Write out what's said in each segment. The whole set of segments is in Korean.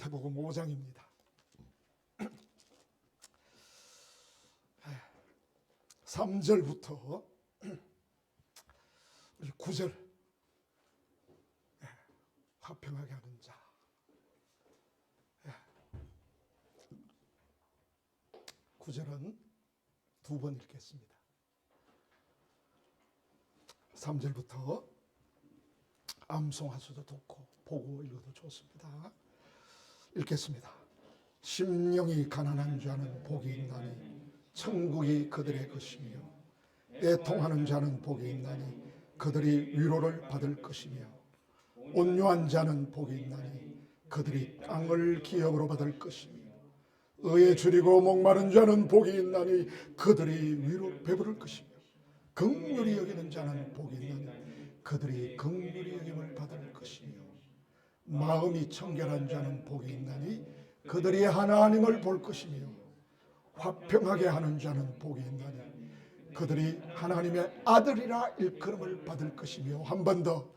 마태복음 5장입니다. 3절부터 9절 화평하게 하는 자. 9절은 두 번 읽겠습니다. 3절부터 암송하셔도 좋고 보고 읽어도 좋습니다. 읽겠습니다. 심령이 가난한 자는 복이 있나니 천국이 그들의 것이며 애통하는 자는 복이 있나니 그들이 위로를 받을 것이며 온유한 자는 복이 있나니 그들이 땅을 기업으로 받을 것이며 의에 줄이고 목마른 자는 복이 있나니 그들이 위로 배부를 것이며 긍휼히 여기는 자는 복이 있나니 그들이 긍휼히 여김을 받을 것이며 마음이 청결한 자는 복이 있나니 그들이 하나님을 볼 것이며 화평하게 하는 자는 복이 있나니 그들이 하나님의 아들이라 일컬음을 받을 것이며 한 번 더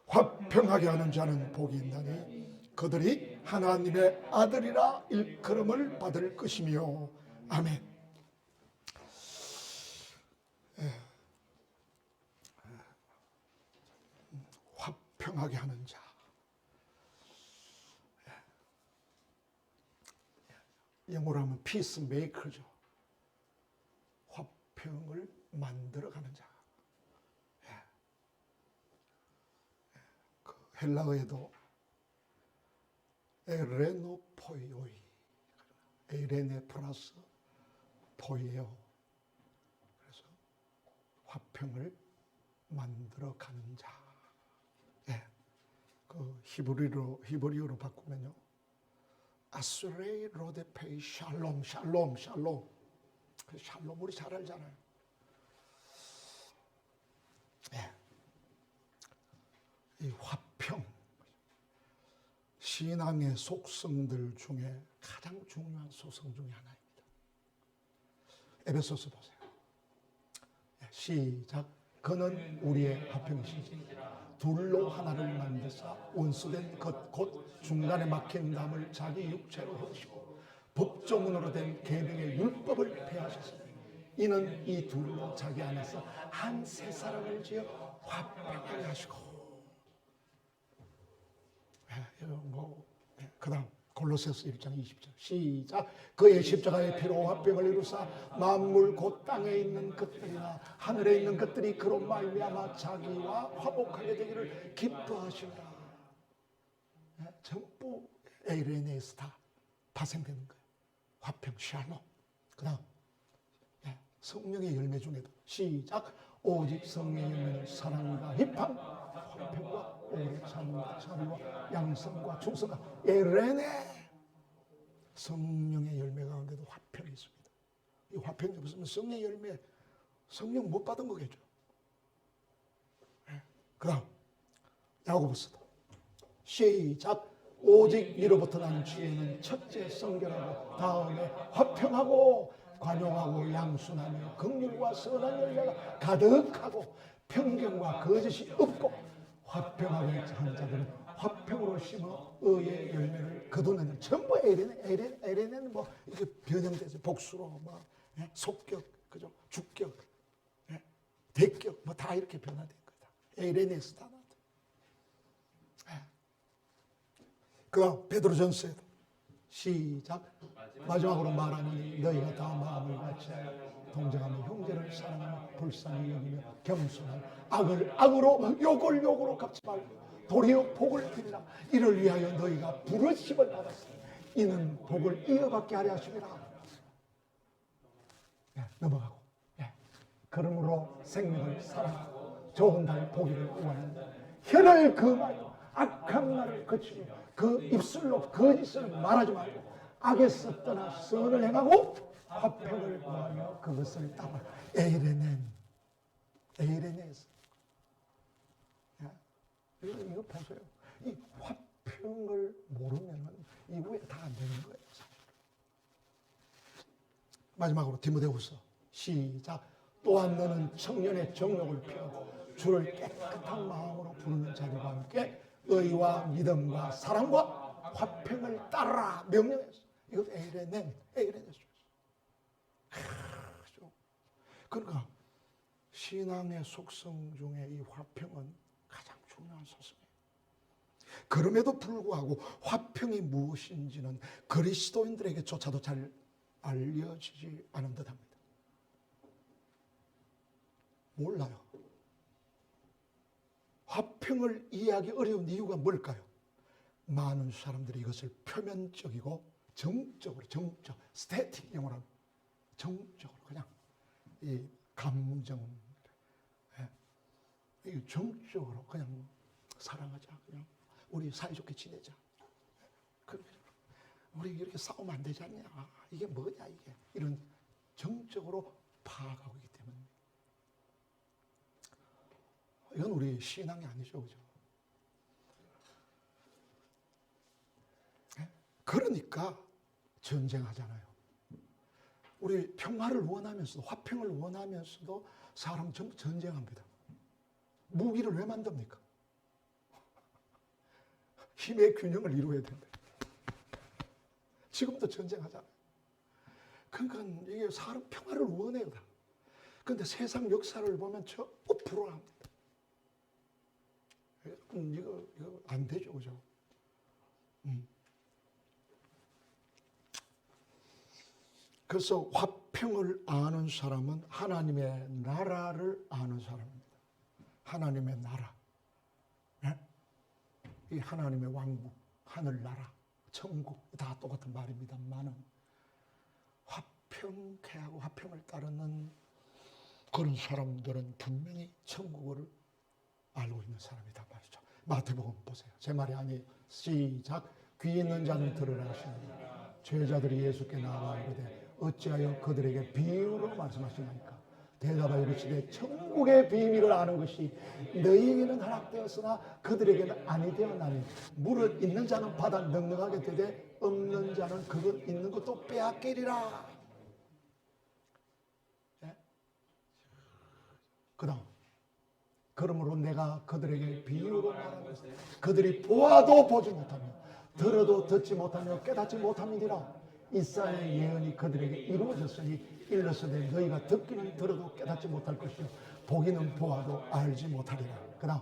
화평하게 하는 자는 복이 있나니 그들이 하나님의 아들이라 일컬음을 받을 것이며 아멘. 화평하게 하는 자. 영어로 하면 피스메이커죠. 화평을 만들어가는 자. 그 헬라어에도 에레노포이오이, 에레네 플러스 포이에요. 그래서 화평을 만들어가는 자. 그 히브리어로 바꾸면요. 아스레이 로데페이 샬롬, 샬롬, 샬롬. 그 샬롬 우리 잘 알잖아요. 이 화평, 신앙의 속성들 중에 가장 중요한 속성 중에 하나입니다. 에베소서 보세요. 시작. 그는 우리의 화평이시니라. 둘로 하나를 만드사 원수된 것 곧 중간에 막힌 담을 자기 육체로 헤으시고 법조문으로 된 계명의 율법을 폐하셨으니 이는 이 둘로 자기 안에서 한 새 사람을 지어 화평하게 하시고. 그 다음 골로새서 1장 20절 시작. 그의 십자가의 피로 화평을 이루사 만물 곧 땅에 있는 것들이나 하늘에 있는 것들이 그로 말미암아 자기와 화목하게 되기를 기뻐하시라. 전부 에이레네에서 다 파생되는 거예요. 화평, 샬롬. 그 다음 성령의 열매 중에도 시작. 오직 성령의 열매는 사랑과 희판, 화평과 오래 참과 자비와 양성과 충성과 에레네. 성령의 열매 가운데도 화평이 있습니다. 이 화평이 없으면 성령의 열매, 성령 못 받은 거겠죠. 그 다음 야고보서도 시작. 오직 이로부터 난 지혜는 첫째 성결하고 다음에 화평하고 관용하고 양순하며 긍휼과 선한 열매가 가득하고 편견과 거짓이 없고 화평하게 하는 자들은 화평으로 심어 의의 열매를 거두는. 전부 에레네는 뭐 이렇게 변형돼서 복수로 뭐 속격, 그죠? 주격, 대격 뭐 다 이렇게 변화된 거다. 에레네에서 다 나왔다. 그 베드로전서에도 시작. 마지막으로 말하니 너희가 다 마음을 같이 동정하며 형제를 사랑하며 불쌍히 여기며 겸손하며 악을 악으로 욕을 욕으로 갚지 말고 도리어 복을 빌라. 이를 위하여 너희가 부르심을 받았으니 이는 복을 이어받게 하려 하심이라. 넘어가고 그러므로 생명을 사랑하고 좋은 날 보기를 구하는 혀를 금하여 악한 말을 거치며 그 입술로 거짓을 말하지 말고 악에서 떠나 선을 행하고 화평을 구하며 그것을 따라. 에이레네에서 이거 보세요. 이 화평을 모르면 이후에 다 안 되는 거예요. 마지막으로 디모데후서 시작. 또한 너는 청년의 정욕을 피하고 주를 깨끗한 마음으로 부르는 자들과 함께 의와 믿음과 사랑과 화평을 따르라 명령했어. 이것 에이레네스. 그러니까 신앙의 속성 중에 이 화평은 가장 중요한 속성이에요. 그럼에도 불구하고 화평이 무엇인지는 그리스도인들에게조차도 잘 알려지지 않은 듯합니다. 몰라요. 화평을 이해하기 어려운 이유가 뭘까요? 많은 사람들이 이것을 표면적이고 정적, 스태틱 영어로 정적으로 그냥 이 감정, 이 정적으로 그냥 사랑하자, 그냥 우리 사이좋게 지내자. 우리 이렇게 싸우면 안 되지 않냐? 이게 뭐냐 이게? 이런 정적으로 파악하고 있기 때문에 이건 우리 신앙이 아니죠, 그죠? 그러니까 전쟁하잖아요. 우리 평화를 원하면서도, 화평을 원하면서도 사람 전부 전쟁합니다. 무기를 왜 만듭니까? 힘의 균형을 이루어야 된다. 지금도 전쟁하잖아요. 그러니까 이게 사람 평화를 원해요. 그런데 세상 역사를 보면 전부 불안합니다. 이거 안 되죠, 그죠? 그래서 화평을 아는 사람은 하나님의 나라를 아는 사람입니다. 하나님의 나라. 네? 이 하나님의 왕국, 하늘나라, 천국 다 똑같은 말입니다만은 화평케하고 화평을 따르는 그런 사람들은 분명히 천국을 알고 있는 사람이다 말이죠. 마태복음 보세요. 제 말이 아니에요. 시작. 귀 있는 자는 들으라 하시니 죄자들이 예수께 나와 이르되 어찌하여 그들에게 비유로 말씀하시나이까? 대답하여 이르시되 천국의 비밀을 아는 것이 너희에게는 허락되었으나 그들에게는 아니 되었나니 무릇 있는 자는 받아 넉넉하게 되되 없는 자는 그것 있는 것도 빼앗기리라. 네? 그 다음 그러므로 내가 그들에게 비유로 말하는 것은 그들이 보아도 보지 못하며 들어도 듣지 못하며 깨닫지 못함이니라. 이사야의 예언이 그들에게 이루어졌으니 일러서되 너희가 듣기는 들어도 깨닫지 못할 것이요 보기는 보아도 알지 못하리라. 그 다음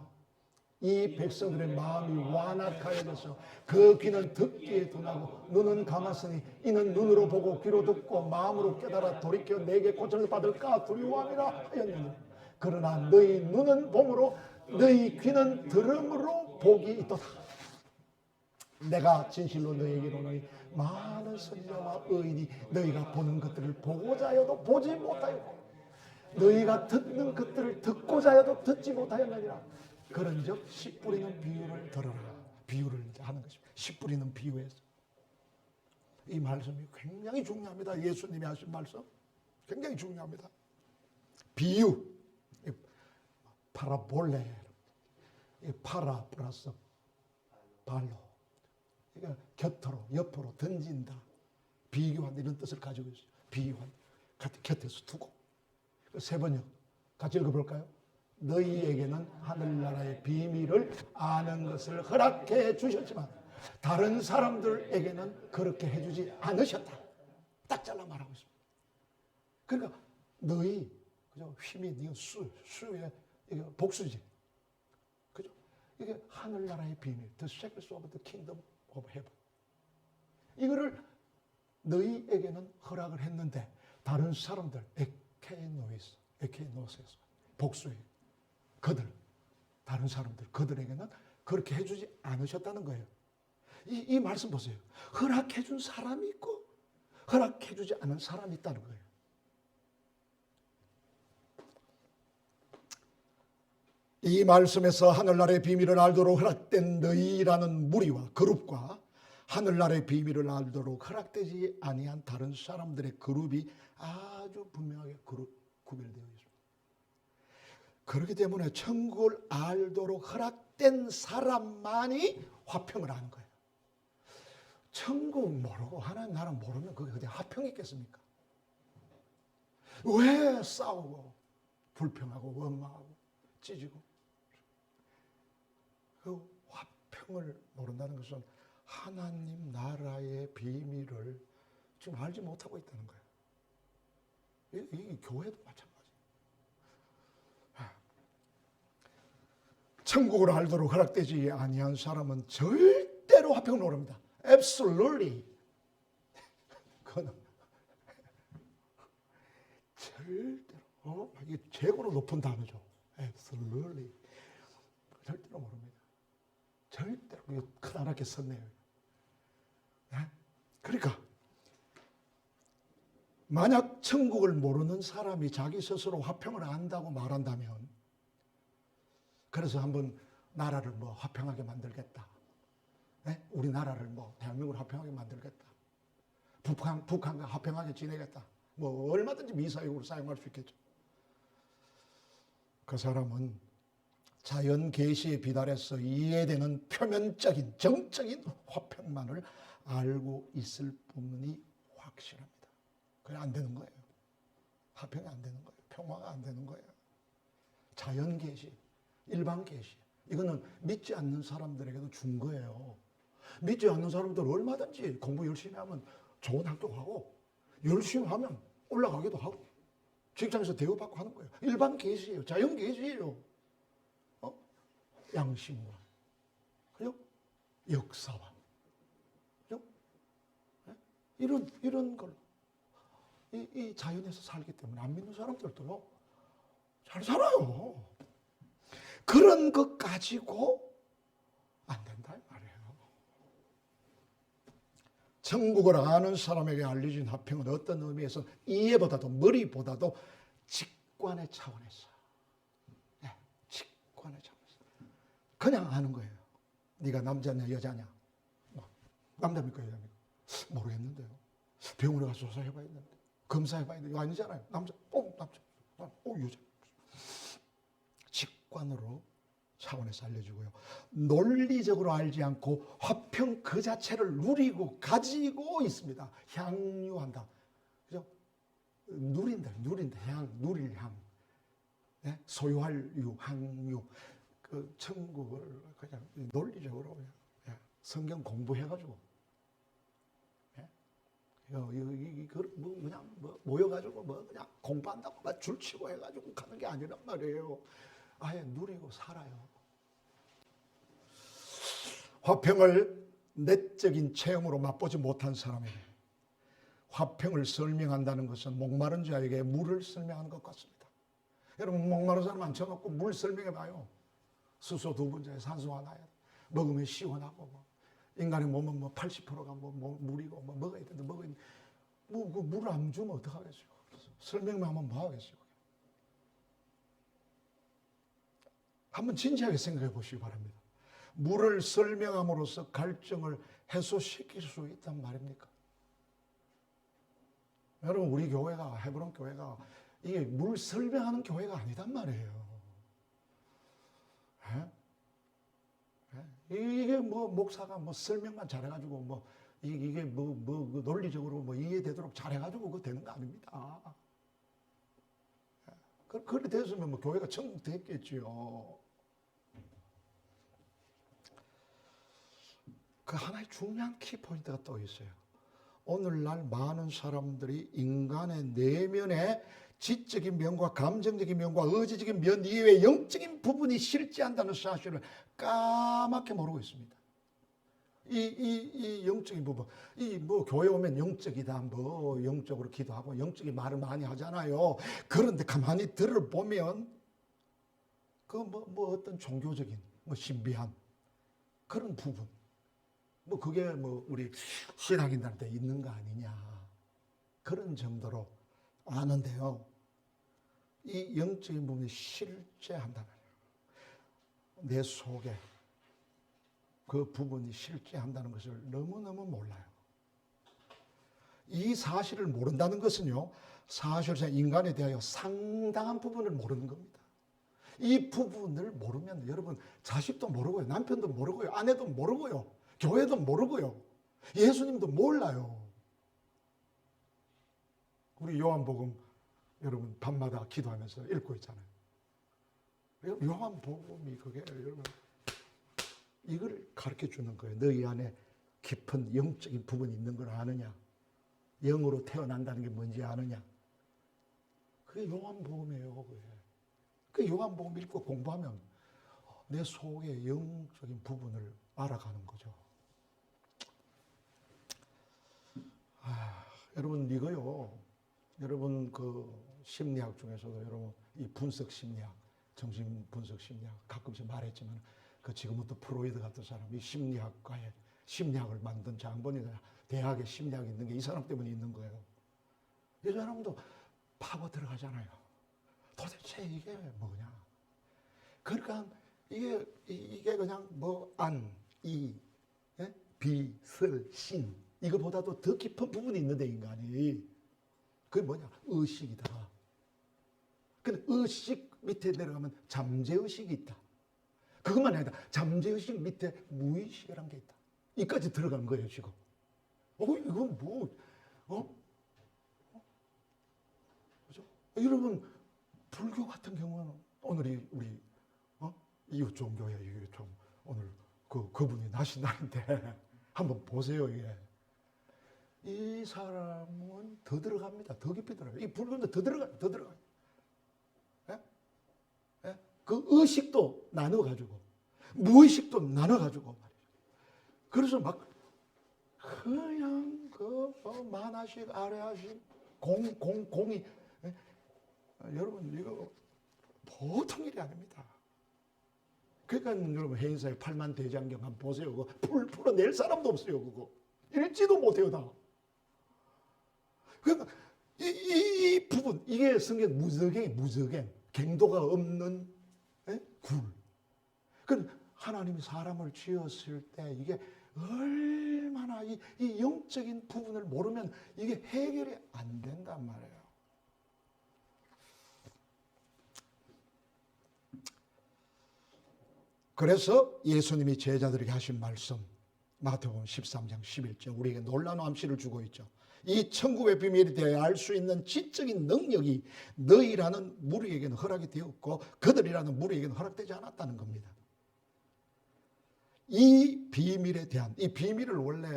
이 백성들의 마음이 완악하여져서 그 귀는 듣기에 둔하고 눈은 감았으니 이는 눈으로 보고 귀로 듣고 마음으로 깨달아 돌이켜 내게 고침을 받을까 두려워함이라 하였느니 그러나 너희 눈은 봄으로 너희 귀는 들음으로 복이 있도다. 내가 진실로 너희에게 이르노니 많은 선지자와 의인이 너희가 보는 것들을 보고자 하여도 보지 못하였고 너희가 듣는 것들을 듣고자 하여도 듣지 못하였느니라. 그런즉 씨 뿌리는 비유를 들어라. 비유를 하는 것입니다. 씨 뿌리는 비유에서 이 말씀이 굉장히 중요합니다. 예수님이 하신 말씀 굉장히 중요합니다. 비유, 파라볼레, 파라 플러스 발로, 그러니까 곁으로, 옆으로 던진다, 비교한다 이런 뜻을 가지고 있어요. 비유한, 곁에서 두고. 세 번역 같이 읽어볼까요? 너희에게는 하늘나라의 비밀을 아는 것을 허락해 주셨지만 다른 사람들에게는 그렇게 해주지 않으셨다. 딱 잘라 말하고 있습니다. 그러니까 너희, 그죠? 힘이 네 수의 이게 복수지, 그죠? 이게 하늘나라의 비밀, the secrets of the kingdom of heaven. 이거를 너희에게는 허락을 했는데 다른 사람들, 에케노스에서 복수의 그들, 다른 사람들, 그들에게는 그렇게 해주지 않으셨다는 거예요. 이 말씀 보세요. 허락해준 사람이 있고 허락해주지 않은 사람이 있다는 거예요. 이 말씀에서 하늘나라의 비밀을 알도록 허락된 너희라는 무리와 그룹과 하늘나라의 비밀을 알도록 허락되지 아니한 다른 사람들의 그룹이 아주 분명하게 구별되어 있습니다. 그렇기 때문에 천국을 알도록 허락된 사람만이 화평을 아는 거예요. 천국 모르고 하나님 나라 모르면 그게 그냥 화평이 있겠습니까? 왜 싸우고 불평하고 원망하고 찢고. 그 화평을 모른다는 것은 하나님 나라의 비밀을 지금 알지 못하고 있다는 거예요. 이 교회도 마찬가지예요. 천국을 알도록 허락되지 아니한 사람은 절대로 화평을 모릅니다. Absolutely. 그거는 절대로 이게 최고로 높은 단어죠. Absolutely. 절대로 모릅니다. 절대로 크나랗게 썼네요. 그러니까 만약 천국을 모르는 사람이 자기 스스로 화평을 안다고 말한다면, 그래서 한번 나라를 뭐 화평하게 만들겠다. 우리나라를 뭐 대한민국을 화평하게 만들겠다. 북한과 화평하게 지내겠다. 뭐 얼마든지 미사역으로 사용할 수 있겠죠. 그 사람은 자연 계시에 비달해서 이해되는 표면적인 정적인 화평만을 알고 있을 뿐이 확실합니다. 그게 안 되는 거예요. 화평이 안 되는 거예요. 평화가 안 되는 거예요. 자연 계시, 일반 계시, 이거는 믿지 않는 사람들에게도 준 거예요. 믿지 않는 사람들 얼마든지 공부 열심히 하면 좋은 학교 가고, 열심히 하면 올라가기도 하고, 직장에서 대우받고 하는 거예요. 일반 계시예요. 자연 계시예요. 양심과, 그죠? 역사와, 그죠? 이런 걸로 이 자연에서 살기 때문에 안 믿는 사람들도 잘 살아요. 그런 것 가지고 안 된다 이 말이에요. 천국을 아는 사람에게 알려진 화평은 어떤 의미에서 이해보다도 머리보다도 직관의 차원에서, 직관의 차원에서 그냥 아는 거예요. 네가 남자냐 여자냐, 남자입니까 여자입니까 모르겠는데요. 병원에 가서 조사해봐야 되는데, 검사해봐야 되는데, 이거 아니잖아요. 남자, 남자, 여자. 직관으로 차원에서 알려주고요. 논리적으로 알지 않고 화평 그 자체를 누리고 가지고 있습니다. 향유한다. 그죠? 누릴 향, 누릴 향. 소유할 유, 향유. 그 천국을 그냥 논리적으로 성경 공부해가지고, 그냥 모여가지고 그냥 공부한다고 줄치고 해가지고 가는 게 아니란 말이에요. 아예 누리고 살아요. 화평을 내적인 체험으로 맛보지 못한 사람에게 화평을 설명한다는 것은 목마른 자에게 물을 설명하는 것 같습니다. 여러분, 목마른 사람 앉혀놓고 물 설명해봐요. 수소 2분자에 산소 하나에 먹으면 시원하고, 인간의 몸은 80%가 물이고 먹어야 되는데 먹어야 되는데 물을 안 주면 어떡하겠어요? 설명만 하면 뭐 하겠어요? 한번 진지하게 생각해 보시기 바랍니다. 물을 설명함으로써 갈증을 해소시킬 수 있단 말입니까? 여러분, 우리 교회가, 헤브론 교회가 이게 물 설명하는 교회가 아니단 말이에요. 이게 목사가 설명만 잘해가지고 이게 논리적으로 이해되도록 잘해가지고 그거 되는 거 아닙니다. 그렇게 됐으면 교회가 천국 됐겠지요. 그 하나의 중요한 키포인트가 또 있어요. 오늘날 많은 사람들이 인간의 내면에 지적인 면과 감정적인 면과 의지적인 면 이외의 영적인 부분이 실제한다는 사실을 까맣게 모르고 있습니다. 이 영적인 부분, 교회 오면 영적이다, 영적으로 기도하고 영적인 말을 많이 하잖아요. 그런데 가만히 들어보면 어떤 종교적인 신비한 그런 부분, 그게 우리 신앙인들한테 있는 거 아니냐, 그런 정도로 아는데요. 이 영적인 부분이 실제한다면, 내 속에 그 부분이 실제한다는 것을 너무너무 몰라요. 이 사실을 모른다는 것은요, 사실상 인간에 대하여 상당한 부분을 모르는 겁니다. 이 부분을 모르면 여러분, 자식도 모르고요, 남편도 모르고요, 아내도 모르고요, 교회도 모르고요, 예수님도 몰라요. 우리 요한복음 여러분 밤마다 기도하면서 읽고 있잖아요. 요한복음이 그게 여러분 이걸 가르쳐 주는 거예요. 너희 안에 깊은 영적인 부분이 있는 걸 아느냐? 영으로 태어난다는 게 뭔지 아느냐? 그게 요한복음이에요. 그게. 그 요한복음 읽고 공부하면 내 속의 영적인 부분을 알아가는 거죠. 여러분 이거요. 여러분 그 심리학 중에서도 여러분 이 분석 심리학, 정신 분석 심리학 가끔씩 말했지만 그 지금부터 프로이드 같은 사람이 심리학과에 심리학을 만든 장본이 대학에 심리학이 있는 게 이 사람 때문에 있는 거예요. 이 사람도 파고 들어가잖아요. 도대체 이게 뭐냐? 그러니까 이게 그냥 뭐 안, 이, 비, 슬, 신 이거보다도 더 깊은 부분이 있는데 인간이 그게 뭐냐? 의식이다. 근데 의식 밑에 내려가면 잠재의식이 있다. 그것만 아니다. 잠재의식 밑에 무의식이라는 게 있다. 이까지 들어간 거예요 지금. 이건 뭐? 그죠? 여러분 불교 같은 경우는 오늘 우리 이웃종교회 이웃종 오늘 그분이 나신 날인데 한번 보세요 이게. 이 사람은 더 들어갑니다. 더 깊이 들어가요. 이 불교는 더 들어가요. 예? 예? 그 의식도 나눠가지고, 무의식도 나눠가지고 말이죠. 그래서 막, 그냥 만하식, 아래하식, 공이, 예? 여러분, 이거 보통 일이 아닙니다. 그러니까 여러분, 해인사의 8만 대장경 한번 보세요. 그거 풀어낼 사람도 없어요, 그거. 읽지도 못해요, 다. 그러니까 이 부분 이게 성경 무저갱 갱도가 없는 굴. 그 하나님이 사람을 지었을 때 이게 얼마나 이 영적인 부분을 모르면 이게 해결이 안 된단 말이에요. 그래서 예수님이 제자들에게 하신 말씀 마태복음 13장 11절 우리에게 놀라운 암시를 주고 있죠. 이 천국의 비밀에 대해 알 수 있는 지적인 능력이 너희라는 무리에게는 허락이 되었고 그들이라는 무리에게는 허락되지 않았다는 겁니다. 이 비밀에 대한 이 비밀을 원래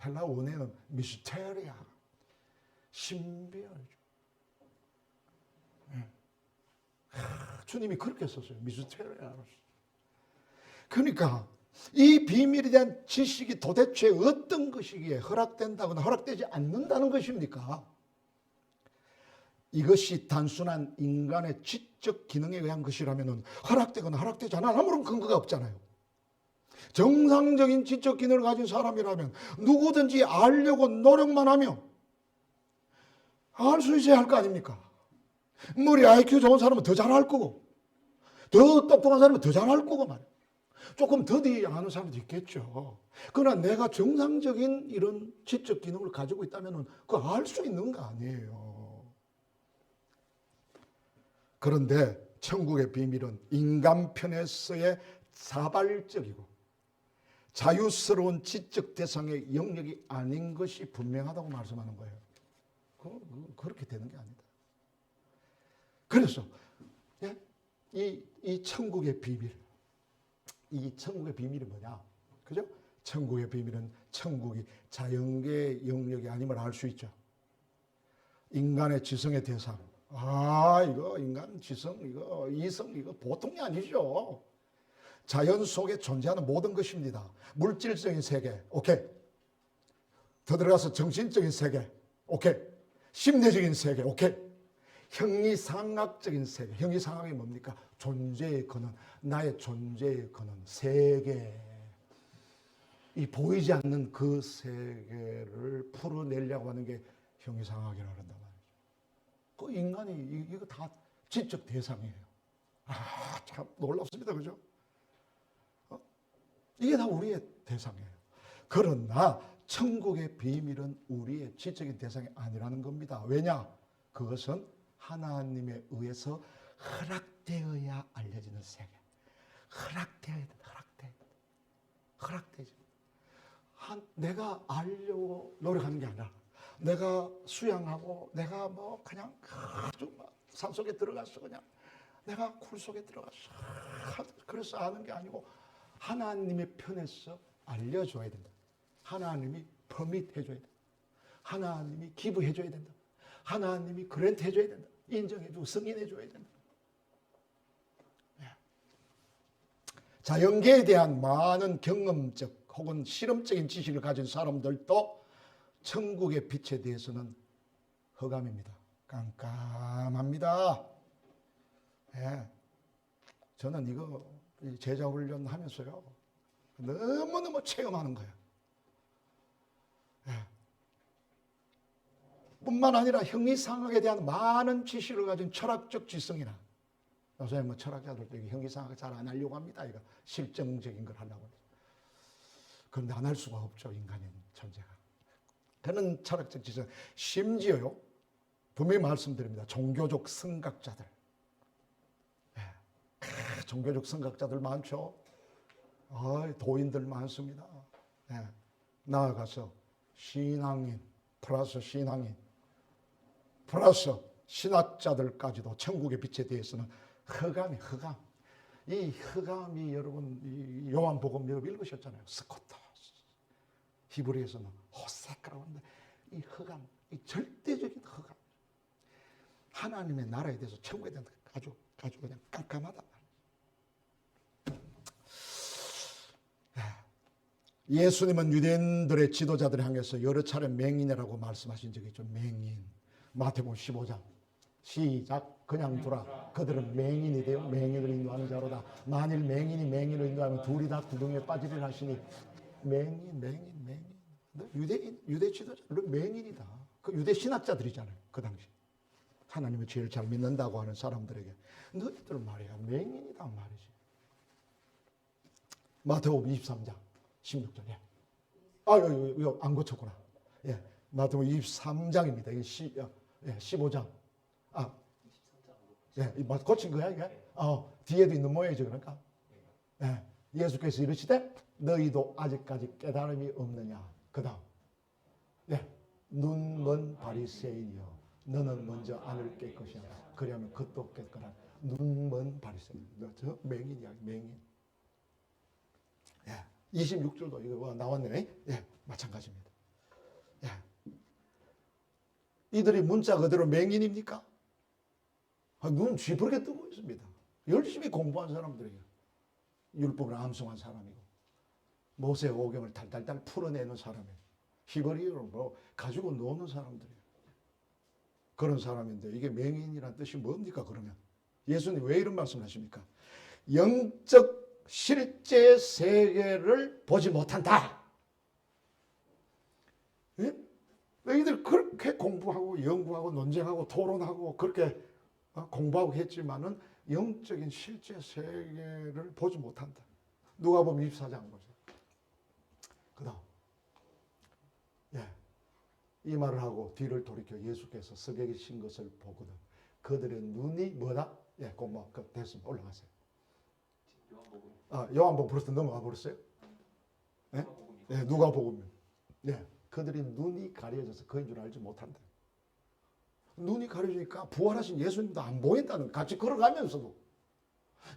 헬라 원어에는 미스테리아 신비하죠. 주님이 그렇게 썼어요. 미스테리아로. 그러니까 이 비밀에 대한 지식이 도대체 어떤 것이기에 허락된다거나 허락되지 않는다는 것입니까? 이것이 단순한 인간의 지적 기능에 의한 것이라면 허락되거나 허락되지 않아 아무런 근거가 없잖아요. 정상적인 지적 기능을 가진 사람이라면 누구든지 알려고 노력만 하면 알 수 있어야 할 거 아닙니까? 머리 IQ 좋은 사람은 더 잘할 거고 더 똑똑한 사람은 더 잘할 거고 말이에요. 조금 더디 아는 사람도 있겠죠. 그러나 내가 정상적인 이런 지적 기능을 가지고 있다면 그거 알 수 있는 거 아니에요. 그런데 천국의 비밀은 인간 편에서의 자발적이고 자유스러운 지적 대상의 영역이 아닌 것이 분명하다고 말씀하는 거예요. 그렇게 되는 게 아니다. 그래서 이 천국의 비밀, 이 천국의 비밀이 뭐냐? 그죠? 천국의 비밀은 천국이 자연계의 영역이 아님을 알 수 있죠. 인간의 지성의 대상. 이거 인간 지성, 이거 이성, 이거 보통이 아니죠. 자연 속에 존재하는 모든 것입니다. 물질적인 세계, 오케이. 더 들어가서 정신적인 세계, 오케이. 심리적인 세계, 오케이. 형이상학적인 세계. 형이상학이 뭡니까? 존재의 근원, 나의 존재의 근원, 세계. 이 보이지 않는 그 세계를 풀어내려고 하는 게 형이상학이라고 한단 말이죠. 그 인간이 이거 다 지적 대상이에요. 참 놀랍습니다. 그죠? 이게 다 우리의 대상이에요. 그러나 천국의 비밀은 우리의 지적인 대상이 아니라는 겁니다. 왜냐? 그것은 하나님에 의해서 허락되어야 알려지는 세계. 허락되어야 돼. 허락되지. 내가 알려고 노력하는 게 아니라 내가 수양하고 내가 뭐 그냥 아주 산속에 들어가서 그냥 내가 굴 속에 들어가서 그래서 아는 게 아니고 하나님의 편에서 알려줘야 된다. 하나님이 퍼밋 해줘야 된다. 하나님이 기부해줘야 된다. 하나님이 그랜트 해줘야 된다. 인정해주고 승인해줘야 된다. 자연계에 대한 많은 경험적 혹은 실험적인 지식을 가진 사람들도 천국의 빛에 대해서는 허감입니다. 깜깜합니다. 예. 저는 이거 제자훈련 하면서요, 너무너무 체험하는 거예요. 예. 뿐만 아니라 형이상학에 대한 많은 지식을 가진 철학적 지성이나, 요새 뭐 철학자들도 형이상학 잘 안 하려고 합니다. 이거 실정적인 걸 하려고. 그런데 안 할 수가 없죠, 인간인 존재가. 그런 철학적 지성, 심지어요, 분명히 말씀드립니다. 종교적 선각자들. 예. 종교적 선각자들 많죠. 도인들 많습니다. 예. 나아가서 신앙인 플러스 신앙인 플러스 신학자들까지도 천국의 빛에 대해서는 허감이 허감. 이 허감이 여러분 이 요한복음 여러분 읽으셨잖아요. 스코타. 히브리에서는 호세카라고 하는데 이 허감, 이 절대적인 허감. 하나님의 나라에 대해서 천국에 대해서 아주 그냥 깜깜하다. 예수님은 유대인들의 지도자들을 향해서 여러 차례 맹인이라고 말씀하신 적이 있죠. 맹인. 마태복음 15장. 시작. 그냥 두라. 그들은 맹인이 되어 맹인을 인도하는 자로다. 만일 맹인이 맹인을 인도하면 둘이 다 구덩이에 빠지리라 하시니 맹인. 유대인, 유대 지도자들은 맹인이다. 그 유대 신학자들이잖아요. 그 당시. 하나님을 제일 잘 믿는다고 하는 사람들에게 너희들 말이야 맹인이다 말이지. 마태복음 23장 16절에 이거 안 고쳤구나. 예, 마태복음 23장입니다. 이게 15장. 고친 거야 이게? 뒤에도 있는 모양이죠, 그러니까. 예, 예수께서 이르시되 너희도 아직까지 깨달음이 없느냐. 그다음, 눈먼 바리새인이여, 너는 먼저 안을 깰 것이야. 그러면 그것도 깰 거라. 눈먼 바리새인. 저 맹인이야, 맹인. 26절도 이거 나왔네. 마찬가지입니다. 이들이 문자 그대로 맹인입니까? 눈 쥐부르게 뜨고 있습니다. 열심히 공부한 사람들이에요. 율법을 암송한 사람이고 모세 오경을 달달달 풀어내는 사람이에요. 히브리어를 가지고 노는 사람들이에요. 그런 사람인데 이게 맹인이라는 뜻이 뭡니까 그러면? 예수님 왜 이런 말씀을 하십니까? 영적 실제 세계를 보지 못한다. 예? 너희들 그렇게 공부하고 연구하고 논쟁하고 토론하고 그렇게 공부하고 했지만은 영적인 실제 세계를 보지 못한다. 누가복음 24장 보세요. 그다음 이 말을 하고 뒤를 돌이켜 예수께서 서게 계신 것을 보거든 그들의 눈이 뭐다? 됐습니다. 올라가세요. 요한복음 벌써 넘어가 버렸어요? 누가복음. 그들이 눈이 가려져서 그인 줄 알지 못한다. 눈이 가려지니까 부활하신 예수님도 안 보인다는, 같이 걸어가면서도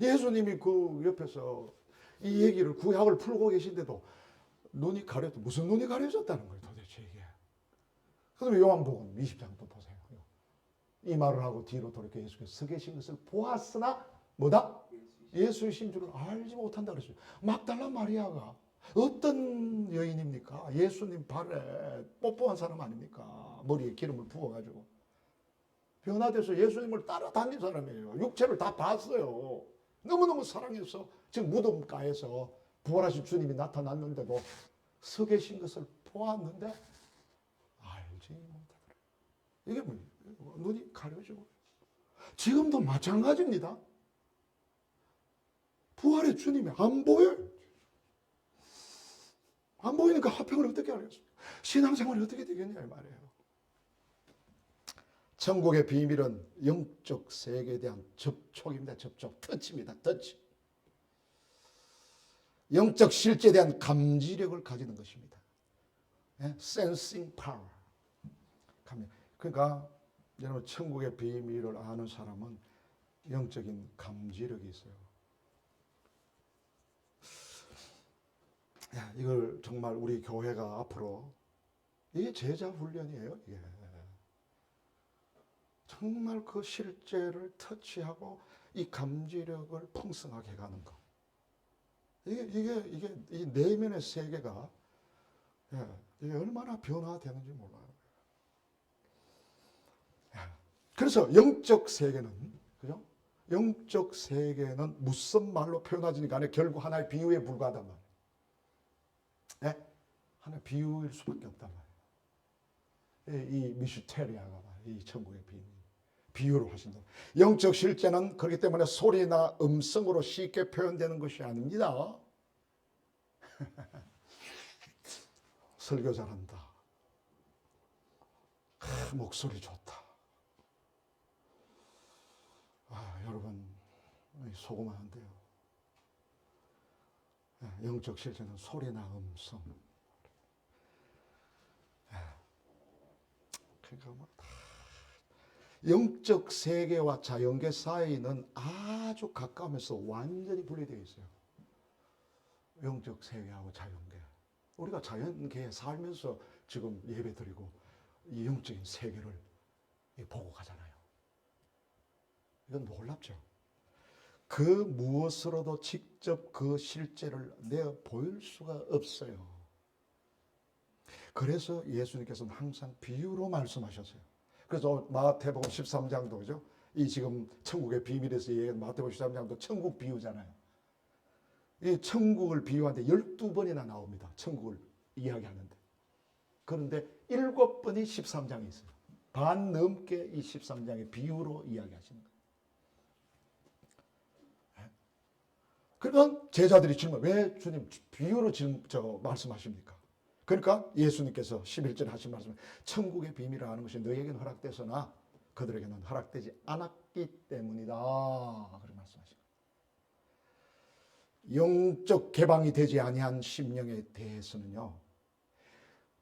예수님이 그 옆에서 이 얘기를 구약을 풀고 계신데도 눈이 가려져. 무슨 눈이 가려졌다는 거예요 도대체 이게. 그다음에 요한복음 20장도 보세요. 이 말을 하고 뒤로 돌이켜 예수께서 서 계신 것을 보았으나 뭐다? 예수이신 줄을 알지 못한다 그랬어요. 막달라 마리아가 어떤 여인입니까? 예수님 발에 뽀뽀한 사람 아닙니까? 머리에 기름을 부어가지고 변화돼서 예수님을 따라다닌 사람이에요. 육체를 다 봤어요. 너무너무 사랑해서 지금 무덤가에서 부활하신 주님이 나타났는데도 서 계신 것을 보았는데 알지 못하더라. 이게 뭐예요? 눈이 가려지고. 지금도 마찬가지입니다. 부활의 주님이 안 보여요. 안 보이니까 화평을 어떻게 하겠습니까? 신앙생활이 어떻게 되겠냐 이 말이에요. 천국의 비밀은 영적 세계에 대한 접촉입니다. 접촉, 터치입니다. 터치. 영적 실제에 대한 감지력을 가지는 것입니다. Sensing power. 그러니까 여러분 천국의 비밀을 아는 사람은 영적인 감지력이 있어요. 이걸 정말 우리 교회가 앞으로 이게 제자 훈련이에요. 이게 정말 그 실제를 터치하고 이 감지력을 풍성하게 해가는 거. 이게 이 내면의 세계가 이게 얼마나 변화되는지 몰라요. 그래서 영적 세계는, 그죠? 영적 세계는 무슨 말로 표현하지는 간에 결국 하나의 비유에 불과하단 말이에요. 하나의 비유일 수밖에 없단 말이에요. 이 미스테리아가 이 천국의 비유로 하신다. 영적 실제는 그렇기 때문에 소리나 음성으로 쉽게 표현되는 것이 아닙니다. 설교 잘한다. 목소리 좋다. 여러분 속으면 안 돼요. 영적 실제는 소리나 음성. 그러니까 뭐 영적 세계와 자연계 사이는 아주 가까우면서 완전히 분리되어 있어요. 영적 세계하고 자연계. 우리가 자연계에 살면서 지금 예배드리고 이 영적인 세계를 보고 가잖아요. 이건 놀랍죠. 그 무엇으로도 직접 그 실제를 내어 보일 수가 없어요. 그래서 예수님께서는 항상 비유로 말씀하셨어요. 그래서 마태복음 13장도 그죠? 이 지금 천국의 비밀에서 얘기한 마태복음 13장도 천국 비유잖아요. 이 천국을 비유하는데 12번이나 나옵니다. 천국을 이야기하는데. 그런데 7번이 13장에 있어요. 반 넘게 이 13장의 비유로 이야기하시는 거예요. 그러면 제자들이 질문, 왜 주님 비유로 말씀하십니까? 그러니까 예수님께서 11절에 하신 말씀, 천국의 비밀을 아는 것이 너희에게는 허락되서나 그들에게는 허락되지 않았기 때문이다. 그렇게 말씀하십니다. 영적 개방이 되지 아니한 심령에 대해서는요,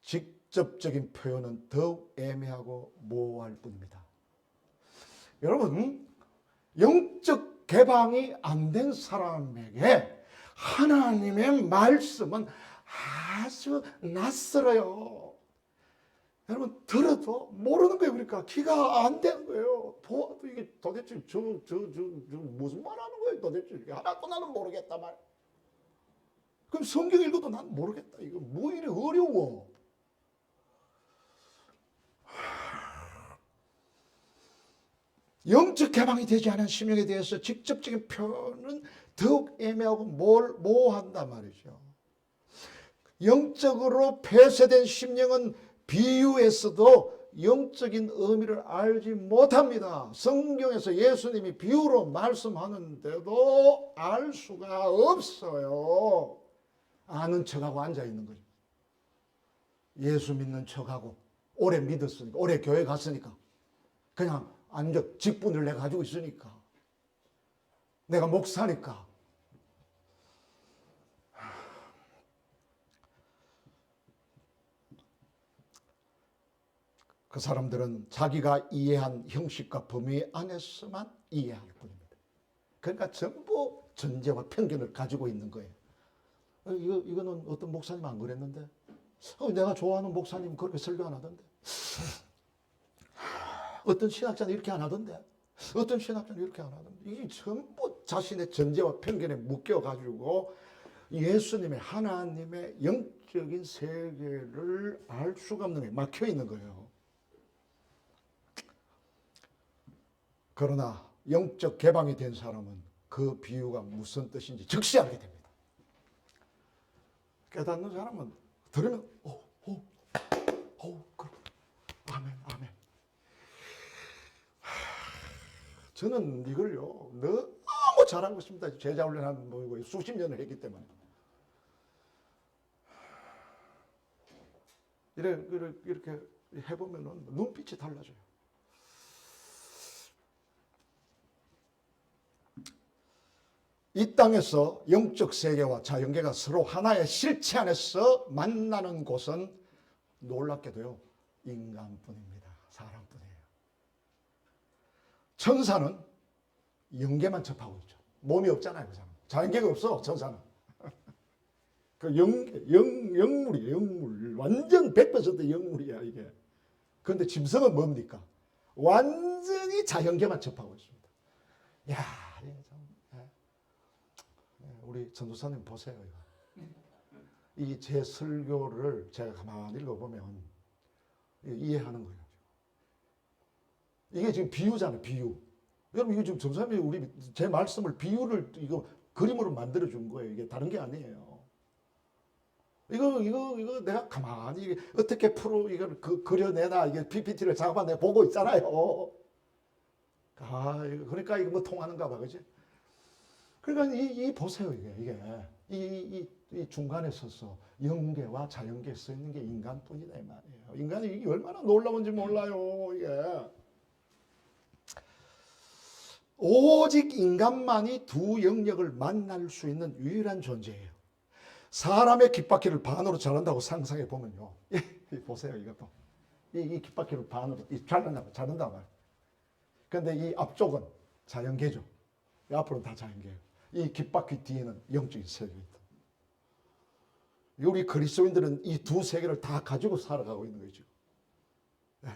직접적인 표현은 더욱 애매하고 모호할 뿐입니다. 여러분, 영적 개방이 안 된 사람에게 하나님의 말씀은 아주 낯설어요. 여러분 들어도 모르는 거예요. 그러니까 귀가 안 되는 거예요. 보아도 이게 도대체 무슨 말 하는 거예요. 도대체 하나도 나는 모르겠다 말. 그럼 성경 읽어도 난 모르겠다. 이거 뭐 이래 어려워. 영적 개방이 되지 않은 심령에 대해서 직접적인 표현은 더욱 애매하고 모호한단 말이죠. 영적으로 폐쇄된 심령은 비유에서도 영적인 의미를 알지 못합니다. 성경에서 예수님이 비유로 말씀하는데도 알 수가 없어요. 아는 척하고 앉아있는 거죠. 예수 믿는 척하고 오래 믿었으니까, 오래 교회 갔으니까 그냥 앉아 직분을 내가 가지고 있으니까, 내가 목사니까. 그 사람들은 자기가 이해한 형식과 범위 안에서만 이해할 뿐입니다. 그러니까 전부 전제와 편견을 가지고 있는 거예요. 이거는 어떤 목사님 안 그랬는데, 내가 좋아하는 목사님 그렇게 설교 안 하던데, 어떤 신학자는 이렇게 안 하던데, 어떤 신학자는 이렇게 안 하던데. 이게 전부 자신의 전제와 편견에 묶여가지고 예수님의, 하나님의 영적인 세계를 알 수가 없는 거예요. 막혀 있는 거예요. 그러나 영적 개방이 된 사람은 그 비유가 무슨 뜻인지 즉시 알게 됩니다. 깨닫는 사람은 들으면 아멘, 아멘. 저는 이걸요 너무 잘하고 있습니다. 제자 훈련한 뭐 수십 년을 했기 때문에. 이렇게 해보면 눈빛이 달라져요. 이 땅에서 영적 세계와 자연계가 서로 하나의 실체 안에서 만나는 곳은 놀랍게도요 인간뿐입니다. 사람뿐이에요. 천사는 영계만 접하고 있죠. 몸이 없잖아요. 그 사람. 자연계가 없어 천사는. 그 영물이에요. 영물. 완전 100% 영물이야 이게. 그런데 짐승은 뭡니까? 완전히 자연계만 접하고 있습니다. 야, 우리 전도사님 보세요. 이 제 설교를 제가 가만히 읽어보면 이해하는 거예요. 이게 지금 비유잖아요. 비유. 여러분 이거 지금 전도사님이 우리 제 말씀을 비유를 이거 그림으로 만들어 준 거예요. 이게 다른 게 아니에요. 이거 내가 가만히 어떻게 이걸 그려내나 이게 PPT를 잡아 내가 보고 있잖아요. 그러니까 이거 뭐 통하는가 봐, 그지? 그러니까 이 보세요, 이게 이 중간에 서서 영계와 자연계에 서 있는 게 인간뿐이다 이 말이에요. 인간이 이게 얼마나 놀라운지 몰라요, 이게. 오직 인간만이 두 영역을 만날 수 있는 유일한 존재예요. 사람의 귓바퀴를 반으로 자른다고 상상해 보면요. 보세요, 이것도. 이 귓바퀴를 반으로 자른다 말이에요. 그런데 이 앞쪽은 자연계죠. 이 앞으로는 다 자연계예요. 이 귓바퀴 뒤에는 영적인 세계가 있다. 우리 그리스도인들은 이 두 세계를 다 가지고 살아가고 있는 거죠. 네.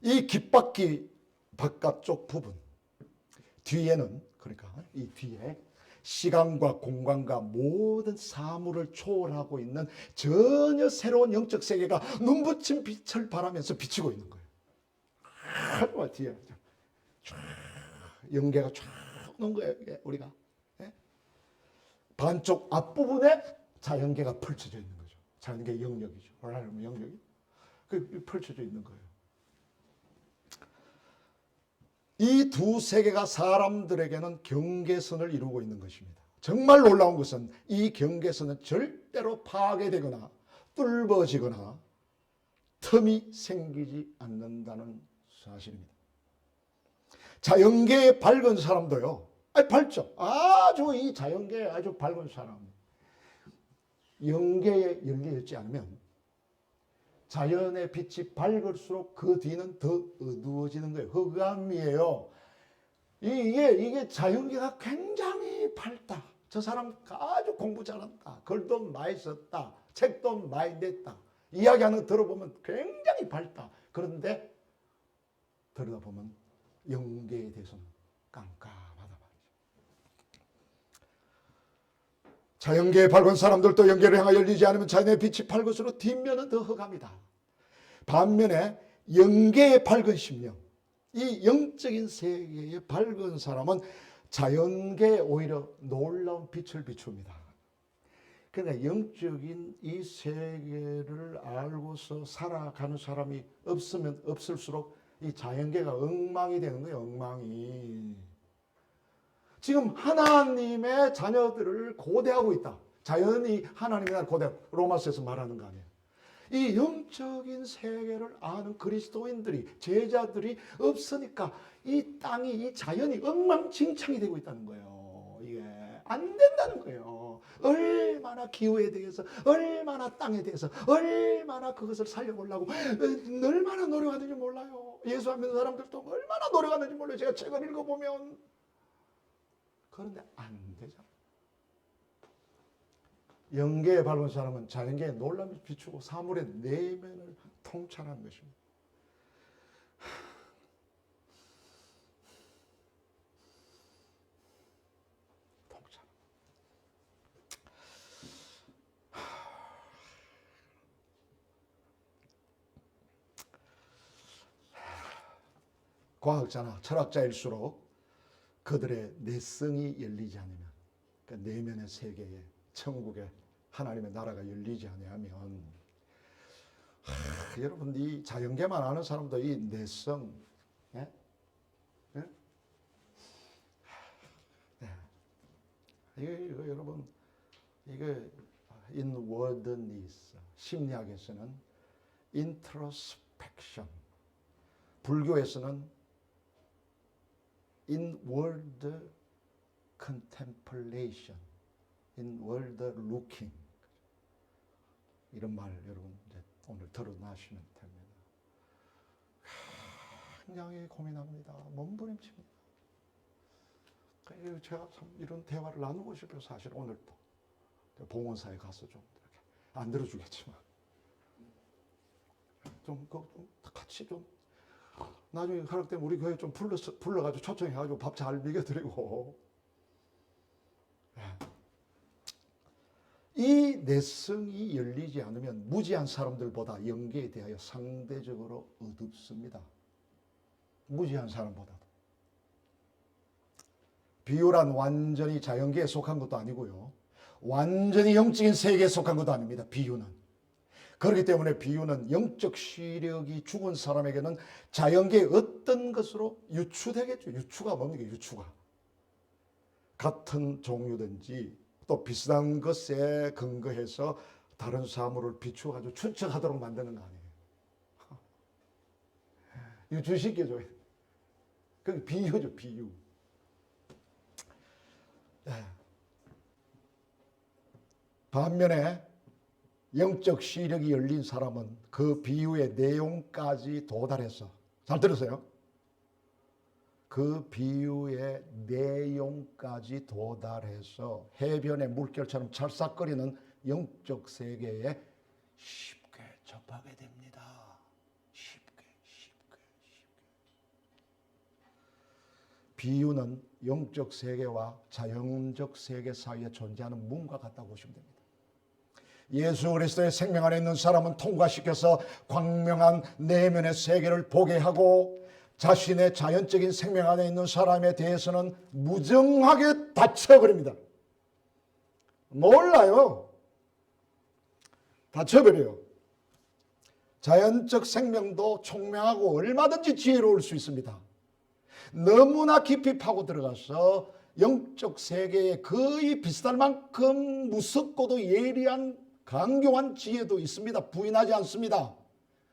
이 귓바퀴 바깥쪽 부분 뒤에는, 그러니까 이 뒤에 시간과 공간과 모든 사물을 초월하고 있는 전혀 새로운 영적 세계가 눈부신 빛을 발하면서 비치고 있는 거예요. 뒤에 영계가 쫙 오는 거예요. 우리가 반쪽 앞부분에 자연계가 펼쳐져 있는 거죠. 자연계 영역이죠. 하나님의 영역이 펼쳐져 있는 거예요. 이 두 세계가 사람들에게는 경계선을 이루고 있는 것입니다. 정말 놀라운 것은 이 경계선은 절대로 파괴되거나 뚫어지거나 틈이 생기지 않는다는 사실입니다. 자연계에 밝은 사람도요, 밝죠. 아주 이 자연계에 아주 밝은 사람, 영계에 열려있지 않으면 자연의 빛이 밝을수록 그 뒤는 더 어두워지는 거예요. 흑암이에요. 이게 자연계가 굉장히 밝다. 저 사람 아주 공부 잘한다. 글도 많이 썼다. 책도 많이 냈다. 이야기하는 거 들어보면 굉장히 밝다. 그런데 들여다보면 영계에 대해서는 깜깜하다 말이죠. 자연계에 밝은 사람들도 영계를 향하여 열리지 않으면 자연의 빛이 밝을수록 뒷면은 더 흑암이다. 반면에 영계의 밝은 심령, 이 영적인 세계의 밝은 사람은 자연계에 오히려 놀라운 빛을 비춥니다. 그러니까 영적인 이 세계를 알고서 살아가는 사람이 없으면 없을수록 이 자연계가 엉망이 되는 거예요. 엉망이. 지금 하나님의 자녀들을 고대하고 있다. 자연이 하나님의 나라를 고대하고 로마서에서 말하는 거 아니에요. 이 영적인 세계를 아는 그리스도인들이, 제자들이 없으니까 이 땅이, 이 자연이 엉망진창이 되고 있다는 거예요. 이게 안 된다는 거예요. 얼마나 기후에 대해서, 얼마나 땅에 대해서, 얼마나 그것을 살려보려고 얼마나 노력하는지 몰라요. 예수 안 믿는 사람들도 얼마나 노력하는지 몰라요. 제가 책을 읽어보면. 그런데 안 되잖아요. 영계에 밝은 사람은 자연계에 놀라움을 비추고 사물의 내면을 통찰하는 것입니다. 통찰. 과학자나 철학자일수록 그들의 내성이 열리지 않으면, 그러니까 내면의 세계에, 천국에 하나님의 나라가 열리지 않으면, 여러분 이 자연계만 아는 사람도 이 내성, 예? 예? 이거 여러분, 이게 inwardness, 심리학에서는 introspection, 불교에서는 inward contemplation, inward looking, 이런 말 여러분 이제 오늘 들어나시면 됩니다. 굉장히 고민합니다. 몸부림칩니다. 제가 참 이런 대화를 나누고 싶어요. 사실 오늘도. 봉헌사에 가서 좀 이렇게 안 들어주겠지만 좀 같이 좀 나중에 허락되면 우리 교회 좀 불러가지고 초청해가지고 밥 잘 먹여드리고. 이 내성이 열리지 않으면 무지한 사람들보다 영계에 대하여 상대적으로 어둡습니다. 무지한 사람보다도. 비유란 완전히 자연계에 속한 것도 아니고요, 완전히 영적인 세계에 속한 것도 아닙니다. 비유는. 그렇기 때문에 비유는 영적 시력이 죽은 사람에게는 자연계의 어떤 것으로 유추되겠죠. 유추가 뭡니까? 유추가. 같은 종류든지 또 비슷한 것에 근거해서 다른 사물을 비추어가지고 추측하도록 만드는 거 아니에요. 유추시켜줘요. 그게 비유죠, 비유. 반면에 영적 시력이 열린 사람은 그 비유의 내용까지 도달해서, 잘 들으세요? 그 비유의 내용까지 도달해서 해변의 물결처럼 찰싹거리는 영적 세계에 쉽게 접하게 됩니다. 쉽게. 비유는 영적 세계와 자연적 세계 사이에 존재하는 문과 같다고 보시면 됩니다. 예수 그리스도의 생명 안에 있는 사람은 통과시켜서 광명한 내면의 세계를 보게 하고, 자신의 자연적인 생명 안에 있는 사람에 대해서는 무정하게 닫혀버립니다. 몰라요. 닫혀버려요. 자연적 생명도 총명하고 얼마든지 지혜로울 수 있습니다. 너무나 깊이 파고 들어가서 영적 세계에 거의 비슷할 만큼 무섭고도 예리한 강경한 지혜도 있습니다. 부인하지 않습니다.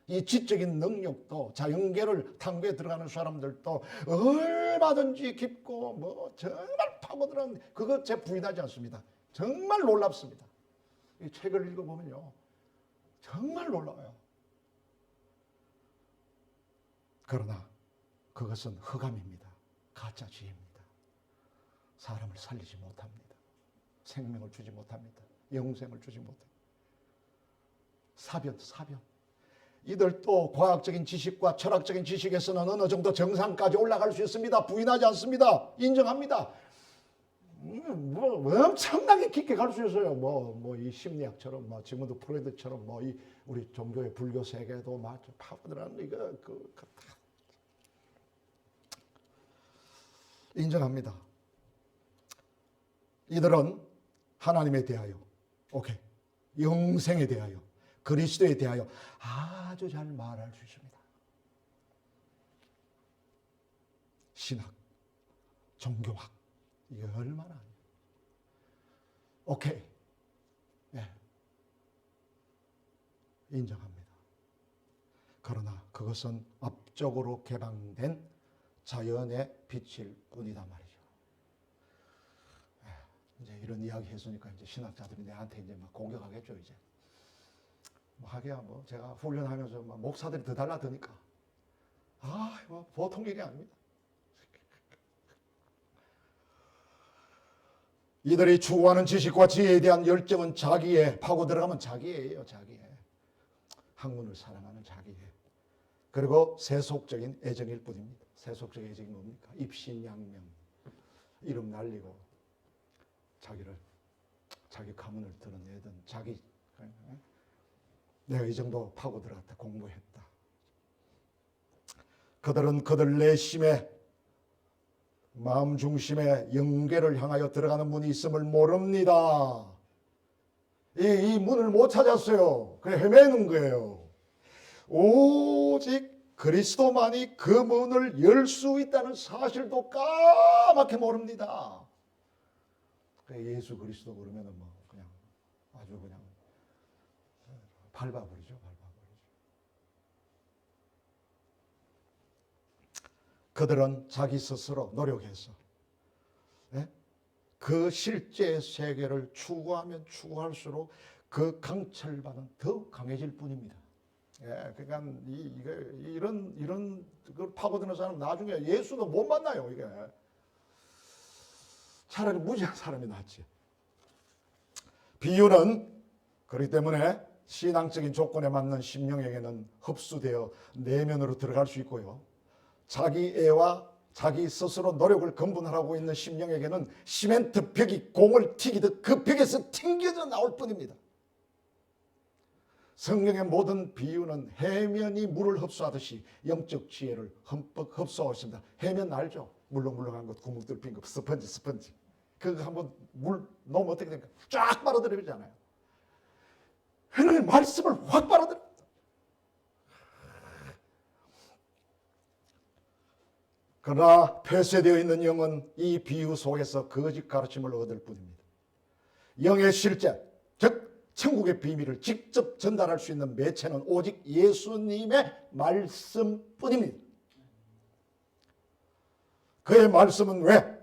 이 지적인 능력도, 자연계를 탐구해 들어가는 사람들도 얼마든지 깊고 뭐 정말 파고들어가는, 그거 제가 부인하지 않습니다. 정말 놀랍습니다. 이 책을 읽어보면요, 정말 놀라워요. 그러나 그것은 흑암입니다. 가짜 지혜입니다. 사람을 살리지 못합니다. 생명을 주지 못합니다. 영생을 주지 못합니다. 사변. 이들도 과학적인 지식과 철학적인 지식에서는 어느 정도 정상까지 올라갈 수 있습니다. 부인하지 않습니다. 인정합니다. 뭐 엄청나게 깊게 갈 수 있어요. 이 심리학처럼, 지금도 프로이드처럼, 이 우리 종교의 불교 세계도 막 파고들어가는 이거 인정합니다. 이들은 하나님에 대하여, 영생에 대하여, 그리스도에 대하여 아주 잘 말할 수 있습니다. 신학, 종교학, 이게 얼마나. 인정합니다. 그러나 그것은 앞쪽으로 개방된 자연의 빛일 뿐이다 말이죠. 이제 이런 이야기 했으니까 이제 신학자들이 내한테 이제 막 공격하겠죠, 이제. 하기야 제가 훈련하면서 목사들이 더 달라드니까 보통 일이 아닙니다. 이들이 추구하는 지식과 지혜에 대한 열정은 자기애, 파고 들어가면 자기애예요. 자기애. 학문을 사랑하는 자기애. 그리고 세속적인 애정일 뿐입니다. 세속적 애정이 뭡니까? 입신양명, 이름 날리고 자기 가문을 드러내든, 내가 이 정도 파고 들어갔다, 공부했다. 그들은 그들 내심에, 마음 중심에 영계를 향하여 들어가는 문이 있음을 모릅니다. 이 문을 못 찾았어요. 그래 헤매는 거예요. 오직 그리스도만이 그 문을 열 수 있다는 사실도 까맣게 모릅니다. 예수 그리스도 모르면 그냥 아주 그냥 밟아버리죠. 그들은 자기 스스로 노력해서 그 실제 세계를 추구하면 추구할수록 그 강철반은 더욱 강해질 뿐입니다. 그러니까 이런 걸 파고드는 사람 나중에 예수도 못 만나요. 이게 차라리 무지한 사람이 낫지. 비유는 그렇기 때문에 신앙적인 조건에 맞는 심령에게는 흡수되어 내면으로 들어갈 수 있고요. 자기 애와 자기 스스로 노력을 근본하고 있는 심령에게는 시멘트 벽이 공을 튀기듯 그 벽에서 튕겨져 나올 뿐입니다. 성경의 모든 비유는 해면이 물을 흡수하듯이 영적 지혜를 흠뻑 흡수하고 있습니다. 해면 알죠? 물렁물렁한 것, 구멍 뚫린 것, 스펀지. 그거 한번 물 넣으면 어떻게 됩니까? 쫙 빨아들이잖아요. 하나님의 말씀을 확 빨아들입니다. 그러나 폐쇄되어 있는 영은 이 비유 속에서 거짓 가르침을 얻을 뿐입니다. 영의 실제, 즉 천국의 비밀을 직접 전달할 수 있는 매체는 오직 예수님의 말씀뿐입니다. 그의 말씀은 왜?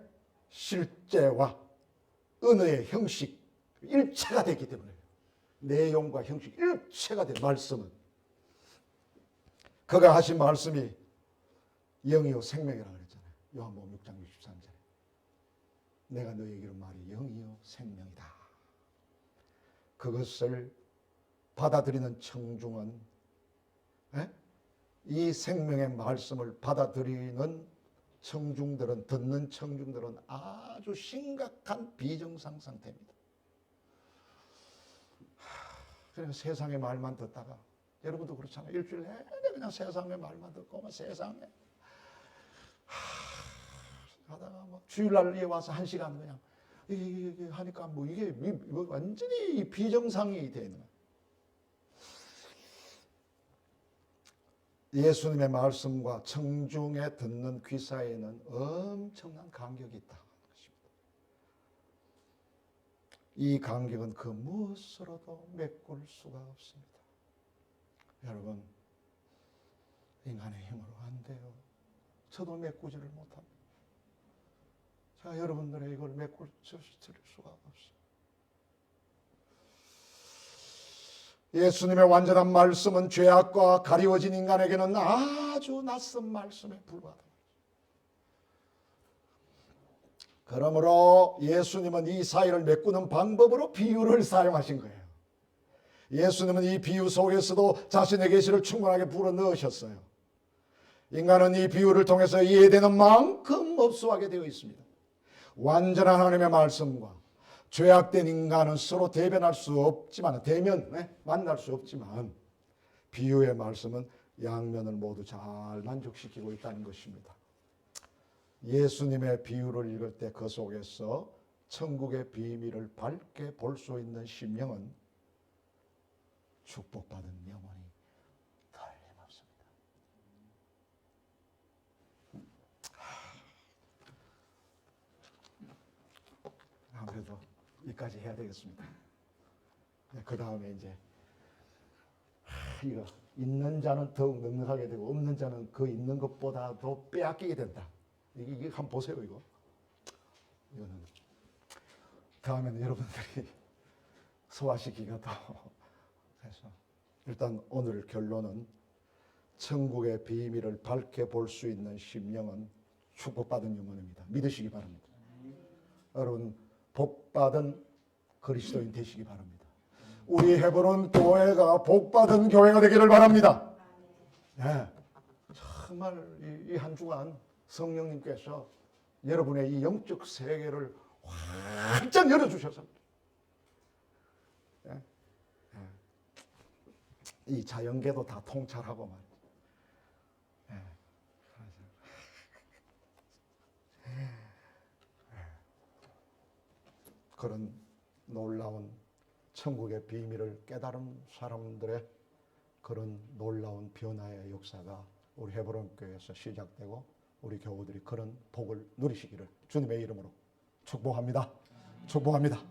실제와 은혜의 형식 일체가 되기 때문에 내용과 형식 일체가 된 말씀은 그가 하신 말씀이 영이요 생명이라고 그랬잖아요. 요한복음 6장 63절에 내가 너에게로 말이 영이요 생명이다. 그것을 받아들이는 청중은 이 생명의 말씀을 받아들이는 청중들은 듣는 청중들은 아주 심각한 비정상 상태입니다. 그래서 세상의 말만 듣다가 여러분도 그렇잖아요. 일주일 내내 그냥 세상의 말만 듣고 세상에 하다가 뭐 주일날에 와서 1시간 그냥 이게 하니까 뭐 이게 완전히 비정상이 되는 거예요. 예수님의 말씀과 청중에 듣는 귀 사이에는 엄청난 간격이 있다는 것입니다. 이 간격은 그 무엇으로도 메꿀 수가 없습니다. 여러분, 인간의 힘으로 안 돼요. 저도 메꾸지를 못합니다. 자, 여러분들의 이걸 메꿀 수가 없어요. 예수님의 완전한 말씀은 죄악과 가리워진 인간에게는 아주 낯선 말씀에 불과하다. 그러므로 예수님은 이 사이를 메꾸는 방법으로 비유를 사용하신 거예요. 예수님은 이 비유 속에서도 자신의 계시를 충분하게 불어넣으셨어요. 인간은 이 비유를 통해서 이해되는 만큼 흡수하게 되어 있습니다. 완전한 하나님의 말씀과 죄악된 인간은 서로 대변할 수 없지만 만날 수 없지만 비유의 말씀은 양면을 모두 잘 만족시키고 있다는 것입니다. 예수님의 비유를 읽을 때 그 속에서 천국의 비밀을 밝게 볼 수 있는 심령은 축복받은 영혼이 틀림없습니다. 아무래도 여기까지 해야 되겠습니다. 그 다음에 이제 이거 있는 자는 더욱 넉넉하게 되고 없는 자는 그 있는 것보다 더 빼앗기게 된다. 이게 한번 보세요. 이거는 다음에는 여러분들이 소화시키기가 더 해서 일단 오늘 결론은 천국의 비밀을 밝게 볼 수 있는 심령은 축복받은 영혼입니다. 믿으시기 바랍니다. 여러분 복받은 그리스도인 되시기 바랍니다. 우리 헤브론 교회가 복받은 교회가 되기를 바랍니다. 네. 정말 이 한 주간 성령님께서 여러분의 이 영적 세계를 활짝 열어주셨습니다. 네. 네. 이 자연계도 다 통찰하고 말이죠. 네. 그런 놀라운 천국의 비밀을 깨달은 사람들의 그런 놀라운 변화의 역사가 우리 헤브론 교회에서 시작되고 우리 교우들이 그런 복을 누리시기를 주님의 이름으로 축복합니다. 축복합니다.